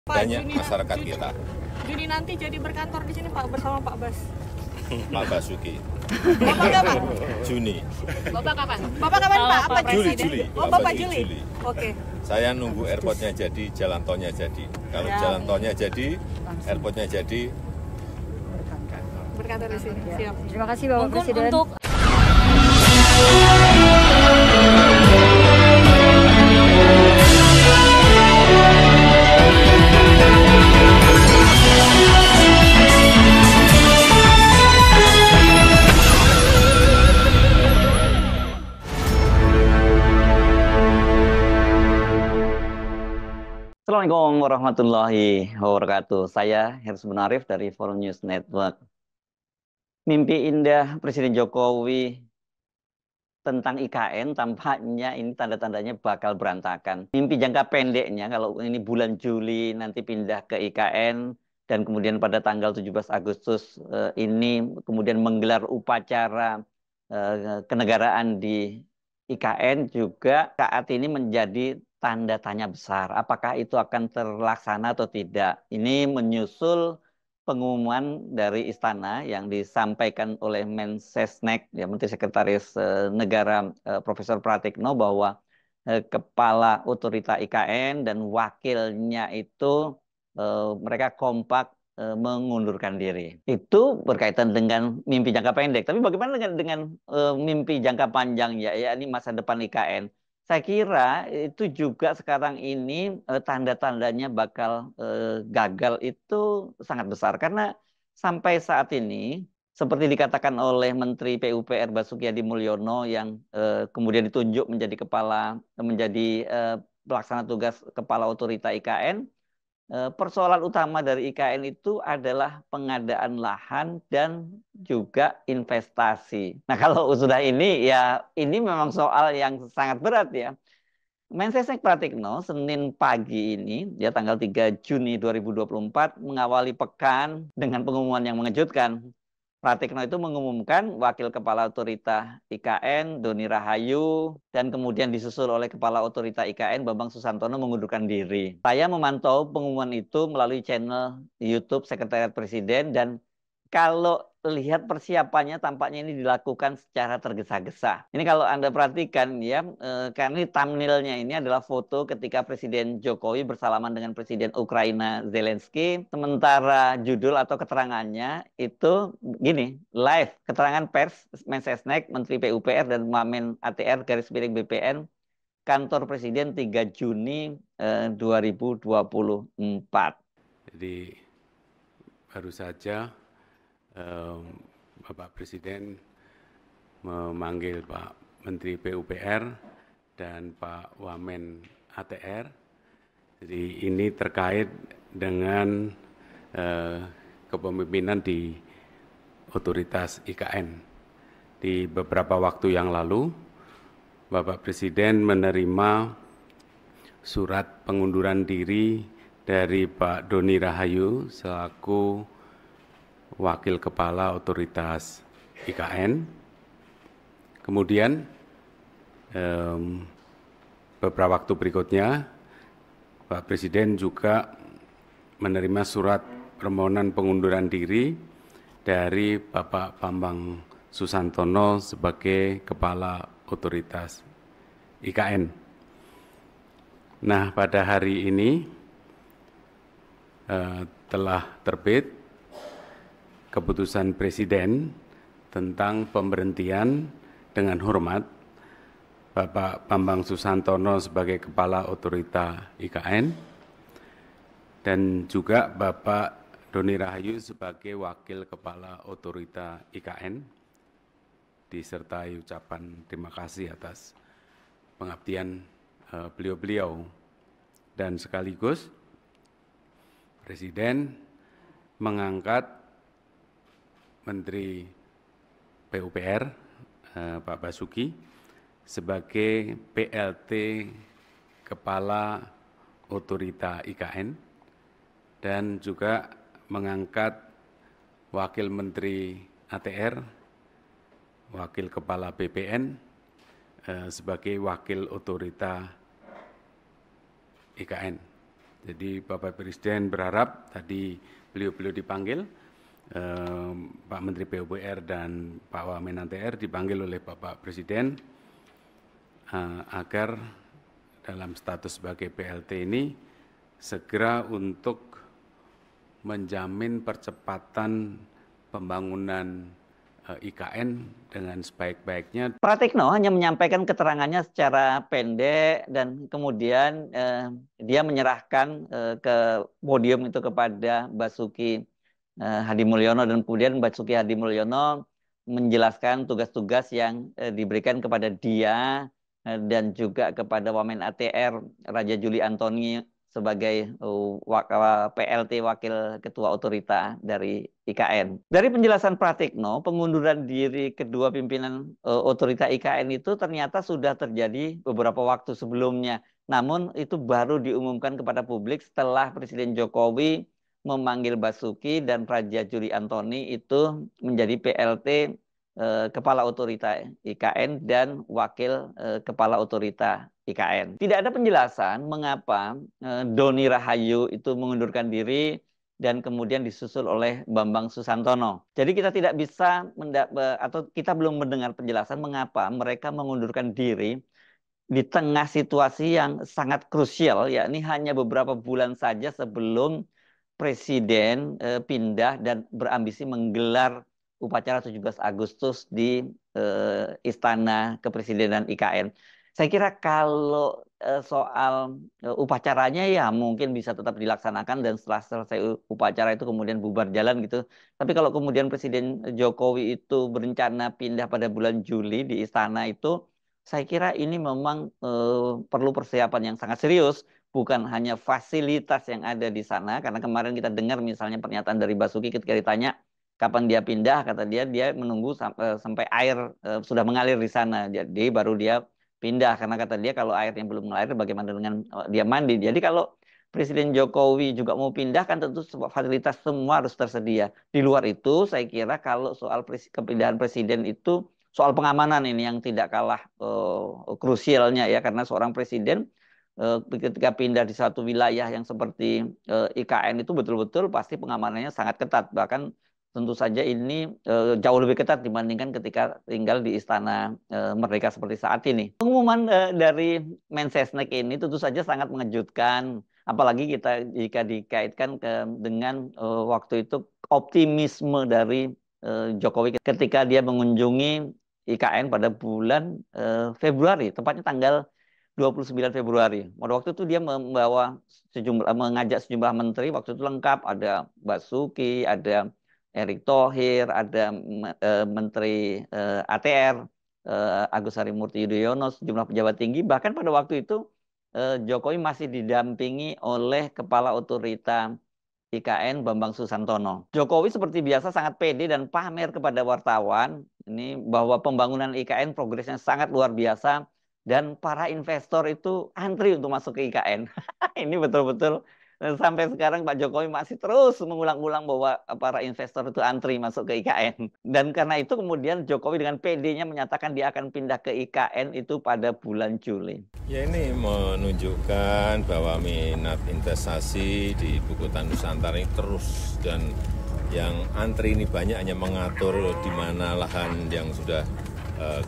banyak masyarakat kita. Juni nanti jadi berkantor di sini Pak bersama Pak Bas. Pak Basuki. Bapak kapan? Juni. Bapak kapan? Bapak kapan Pak? Apa Juli. Oh Bapak Juli. Oke. Saya nunggu airportnya jadi, jalan tolnya jadi. Kalau jalan tolnya jadi, airportnya jadi. Berkantor di sini. Siap. Terima kasih Bapak Presiden. Untuk Assalamualaikum warahmatullahi wabarakatuh. Saya Hersy Munarif dari Forum News Network. Mimpi indah Presiden Jokowi tentang IKN tampaknya ini tanda-tandanya bakal berantakan. Mimpi jangka pendeknya kalau ini bulan Juli nanti pindah ke IKN dan kemudian pada tanggal 17 Agustus ini kemudian menggelar upacara kenegaraan di IKN juga saat ini menjadi tanda tanya besar. Apakah itu akan terlaksana atau tidak? Ini menyusul pengumuman dari Istana yang disampaikan oleh Mensesnek, ya, Menteri Sekretaris Negara Profesor Pratikno bahwa Kepala Otorita IKN dan wakilnya itu mereka kompak mengundurkan diri. Itu berkaitan dengan mimpi jangka pendek. Tapi bagaimana dengan mimpi jangka panjang ya ini masa depan IKN? Saya kira itu juga sekarang ini tanda-tandanya bakal gagal itu sangat besar karena sampai saat ini seperti dikatakan oleh Menteri PUPR Basuki Hadi Mulyono yang kemudian ditunjuk menjadi pelaksana tugas Kepala Otorita IKN. Persoalan utama dari IKN itu adalah pengadaan lahan dan juga investasi. Nah, kalau sudah ini ya ini memang soal yang sangat berat ya. Mensesnek Pratikno Senin pagi ini ya tanggal 3 Juni 2024 mengawali pekan dengan pengumuman yang mengejutkan. Pratikno itu mengumumkan Wakil Kepala Otorita IKN Doni Rahayu dan kemudian disusul oleh Kepala Otorita IKN Bambang Susantono mengundurkan diri. Saya memantau pengumuman itu melalui channel YouTube Sekretariat Presiden dan kalau lihat persiapannya tampaknya ini dilakukan secara tergesa-gesa. Ini kalau Anda perhatikan ya, karena ini thumbnailnya ini adalah foto ketika Presiden Jokowi bersalaman dengan Presiden Ukraina Zelensky. Sementara judul atau keterangannya itu gini, live keterangan pers Mensesnek, Menteri PUPR dan Wamen ATR garis miring BPN Kantor Presiden 3 Juni 2024. Jadi baru saja Bapak Presiden memanggil Pak Menteri PUPR dan Pak Wamen ATR. Jadi ini terkait dengan kepemimpinan di otoritas IKN. Di beberapa waktu yang lalu, Bapak Presiden menerima surat pengunduran diri dari Pak Doni Rahayu selaku Wakil Kepala Otoritas IKN. Kemudian beberapa waktu berikutnya Pak Presiden juga menerima surat permohonan pengunduran diri dari Bapak Bambang Susantono sebagai Kepala Otoritas IKN. Nah, pada hari ini telah terbit keputusan Presiden tentang pemberhentian dengan hormat Bapak Bambang Susantono sebagai Kepala Otorita IKN dan juga Bapak Doni Rahayu sebagai Wakil Kepala Otorita IKN, disertai ucapan terima kasih atas pengabdian beliau-beliau. Dan sekaligus Presiden mengangkat Menteri PUPR Pak Basuki sebagai PLT Kepala Otorita IKN dan juga mengangkat Wakil Menteri ATR, Wakil Kepala BPN sebagai Wakil Otorita IKN. Jadi Bapak Presiden berharap tadi beliau dipanggil, Pak Menteri PUPR dan Pak Wamen ATR dipanggil oleh Bapak Presiden agar dalam status sebagai PLT ini segera untuk menjamin percepatan pembangunan IKN dengan sebaik-baiknya. Pratikno hanya menyampaikan keterangannya secara pendek dan kemudian dia menyerahkan ke podium itu kepada Basuki Hadi Mulyono, dan kemudian Basuki Hadi Mulyono menjelaskan tugas-tugas yang diberikan kepada dia dan juga kepada Wamen ATR Raja Juli Antoni sebagai PLT Wakil Ketua Otorita dari IKN. Dari penjelasan Pratikno, pengunduran diri kedua pimpinan Otorita IKN itu ternyata sudah terjadi beberapa waktu sebelumnya. Namun itu baru diumumkan kepada publik setelah Presiden Jokowi memanggil Basuki dan Raja Juli Antoni itu menjadi PLT Kepala Otorita IKN dan Wakil Kepala Otorita IKN. Tidak ada penjelasan mengapa Doni Rahayu itu mengundurkan diri dan kemudian disusul oleh Bambang Susantono. Jadi kita tidak bisa atau kita belum mendengar penjelasan mengapa mereka mengundurkan diri di tengah situasi yang sangat krusial, yakni hanya beberapa bulan saja sebelum Presiden pindah dan berambisi menggelar upacara 17 Agustus di Istana Kepresidenan IKN. Saya kira kalau soal upacaranya ya mungkin bisa tetap dilaksanakan dan setelah selesai upacara itu kemudian bubar jalan gitu. Tapi kalau kemudian Presiden Jokowi itu berencana pindah pada bulan Juli di Istana itu, saya kira ini memang perlu persiapan yang sangat serius. Bukan hanya fasilitas yang ada di sana, karena kemarin kita dengar misalnya pernyataan dari Basuki ketika ditanya kapan dia pindah, kata dia menunggu sampai air sudah mengalir di sana, jadi baru dia pindah. Karena kata dia kalau airnya belum mengalir, bagaimana dengan dia mandi? Jadi kalau Presiden Jokowi juga mau pindah, kan tentu fasilitas semua harus tersedia. Di luar itu, saya kira kalau soal kepindahan presiden itu, soal pengamanan ini yang tidak kalah krusialnya ya, karena seorang presiden ketika pindah di satu wilayah yang seperti IKN itu betul-betul pasti pengamanannya sangat ketat. Bahkan tentu saja ini jauh lebih ketat dibandingkan ketika tinggal di Istana Merdeka seperti saat ini. Pengumuman dari Mensesnek ini tentu saja sangat mengejutkan, apalagi jika dikaitkan dengan waktu itu optimisme dari Jokowi ketika dia mengunjungi IKN pada bulan Februari, tepatnya tanggal 29 Februari. Pada waktu itu dia mengajak sejumlah menteri, waktu itu lengkap, ada Basuki, ada Erick Thohir, ada Menteri ATR, Agus Harimurti Yudhoyono, sejumlah pejabat tinggi. Bahkan pada waktu itu Jokowi masih didampingi oleh Kepala Otorita IKN Bambang Susantono. Jokowi seperti biasa sangat pede dan pamer kepada wartawan ini bahwa pembangunan IKN progresnya sangat luar biasa dan para investor itu antri untuk masuk ke IKN. Ini betul-betul sampai sekarang Pak Jokowi masih terus mengulang-ulang bahwa para investor itu antri masuk ke IKN. Dan karena itu kemudian Jokowi dengan PD-nya menyatakan dia akan pindah ke IKN itu pada bulan Juli. Ya, ini menunjukkan bahwa minat investasi di Ibu Kota Nusantara ini terus, dan yang antri ini banyak hanya mengatur di mana lahan yang sudah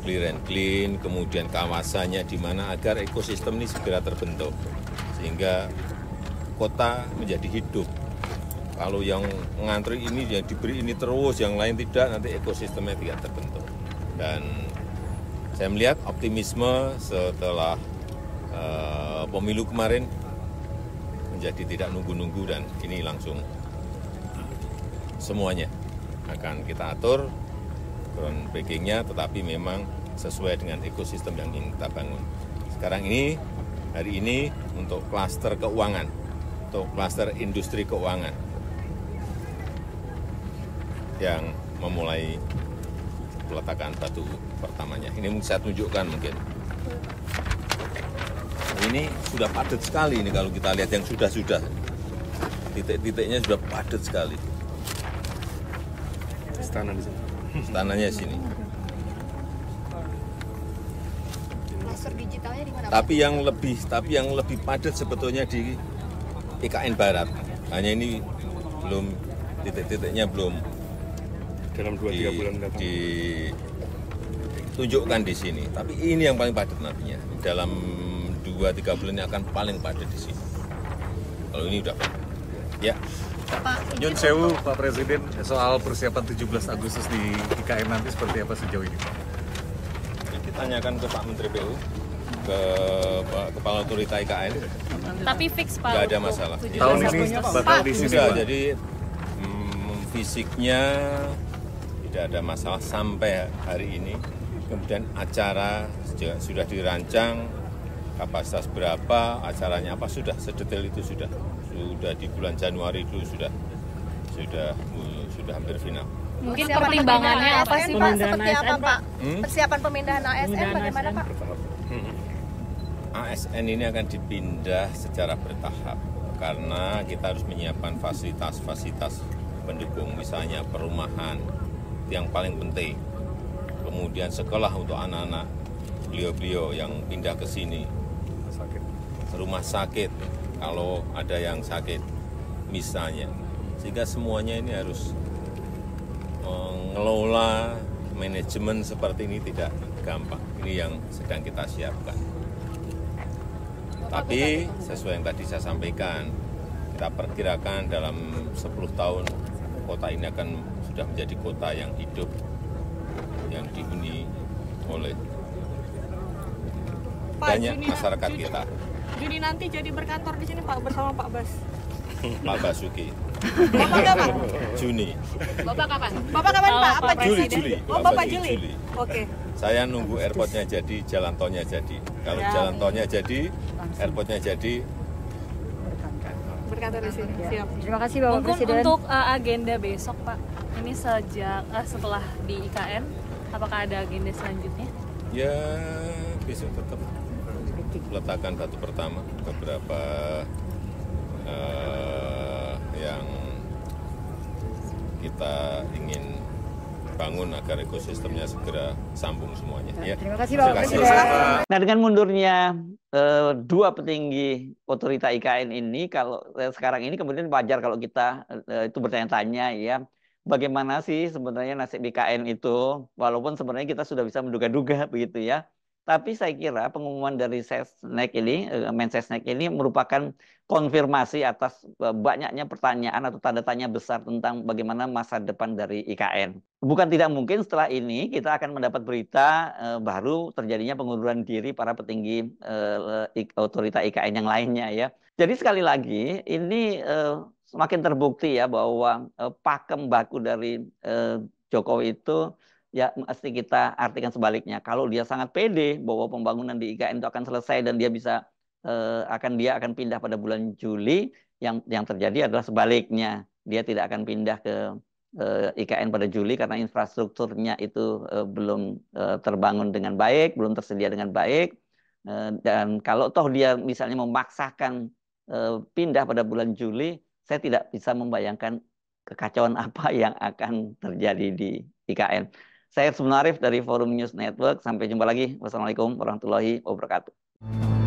clear and clean, kemudian kawasannya di mana agar ekosistem ini segera terbentuk. Sehingga kota menjadi hidup. Kalau yang ngantri ini, yang diberi ini terus, yang lain tidak, nanti ekosistemnya tidak terbentuk. Dan saya melihat optimisme setelah pemilu kemarin menjadi tidak nunggu-nunggu, dan ini langsung semuanya akan kita atur groundbreaking-nya, tetapi memang sesuai dengan ekosistem yang ingin kita bangun. Sekarang ini, hari ini untuk klaster keuangan, untuk klaster industri keuangan yang memulai peletakan batu pertamanya. Ini saya tunjukkan mungkin. Ini sudah padat sekali ini kalau kita lihat yang sudah. Titik-titiknya sudah padat sekali. Istana di sini. Istananya sini. Klaster digitalnya di mana? Tapi yang lebih padat sebetulnya di IKN Barat. Hanya ini belum titik-titiknya belum dalam 2-3 bulan mendatang. ditunjukkan di sini. Tapi ini yang paling padat nantinya. Dalam 2-3 bulan ini akan paling padat di sini. Kalau ini udah padat. Ya. Nyun sewu Pak Presiden, soal persiapan 17 Agustus di IKN nanti seperti apa sejauh ini Pak? Ditanyakan ke Pak Menteri PU, ke Kepala Otorita IKN. Tapi fix Pak. Nggak ada masalah. Tahun ini bakal di sini Sudah, Pak? jadi fisiknya tidak ada masalah sampai hari ini. Kemudian acara juga sudah dirancang, kapasitas berapa, acaranya apa, sudah sedetail itu sudah di bulan Januari dulu sudah hampir final. Mungkin pertimbangannya apa sih Pak? Seperti apa Pak? Persiapan pemindahan ASN bagaimana Pak? ASN ini akan dipindah secara bertahap karena kita harus menyiapkan fasilitas-fasilitas pendukung, misalnya perumahan yang paling penting, kemudian sekolah untuk anak-anak beliau-beliau yang pindah ke sini, rumah sakit kalau ada yang sakit misalnya, sehingga semuanya ini harus mengelola manajemen seperti ini tidak gampang. Ini yang sedang kita siapkan. Tapi sesuai yang tadi saya sampaikan, kita perkirakan dalam 10 tahun kota ini akan sudah menjadi kota yang hidup, yang dihuni oleh banyak masyarakat kita. Juni nanti jadi berkantor di sini Pak bersama Pak Bas. Pak Basuki. Bapak kapan? Juni. Bapak kapan? Bapak kapan Pak? Apa Juli, Presiden? Juli. Oh Bapak Juli. Oke. Saya nunggu airportnya jadi, jalan tolnya jadi. Kalau jalan tolnya jadi, airportnya jadi. Berkantor di sini. Siap. Terima kasih Bapak Mungkin Presiden. untuk agenda besok Pak, ini setelah di IKN, apakah ada agenda selanjutnya? Ya, besok tetap letakkan batu pertama beberapa yang kita ingin bangun agar ekosistemnya segera sambung semuanya. Ya. Terima kasih Bapak Presiden. Nah, dengan mundurnya dua petinggi otorita IKN ini, kalau sekarang ini kemudian wajar kalau kita itu bertanya-tanya ya, bagaimana sih sebenarnya nasib IKN itu, walaupun sebenarnya kita sudah bisa menduga-duga begitu ya. Tapi saya kira pengumuman dari Sesnek ini, Mensesnek ini merupakan konfirmasi atas banyaknya pertanyaan atau tanda tanya besar tentang bagaimana masa depan dari IKN. Bukan tidak mungkin setelah ini kita akan mendapat berita baru terjadinya pengunduran diri para petinggi otorita IKN yang lainnya ya. Jadi sekali lagi ini semakin terbukti ya bahwa pakem baku dari Jokowi itu ya mesti kita artikan sebaliknya. Kalau dia sangat pede bahwa pembangunan di IKN itu akan selesai dan dia bisa dia akan pindah pada bulan Juli, yang terjadi adalah sebaliknya. Dia tidak akan pindah ke IKN pada Juli karena infrastrukturnya itu belum terbangun dengan baik, belum tersedia dengan baik. Dan kalau toh dia misalnya memaksakan pindah pada bulan Juli, saya tidak bisa membayangkan kekacauan apa yang akan terjadi di IKN. Saya Hersu Munarif dari Forum News Network. Sampai jumpa lagi. Wassalamualaikum warahmatullahi wabarakatuh.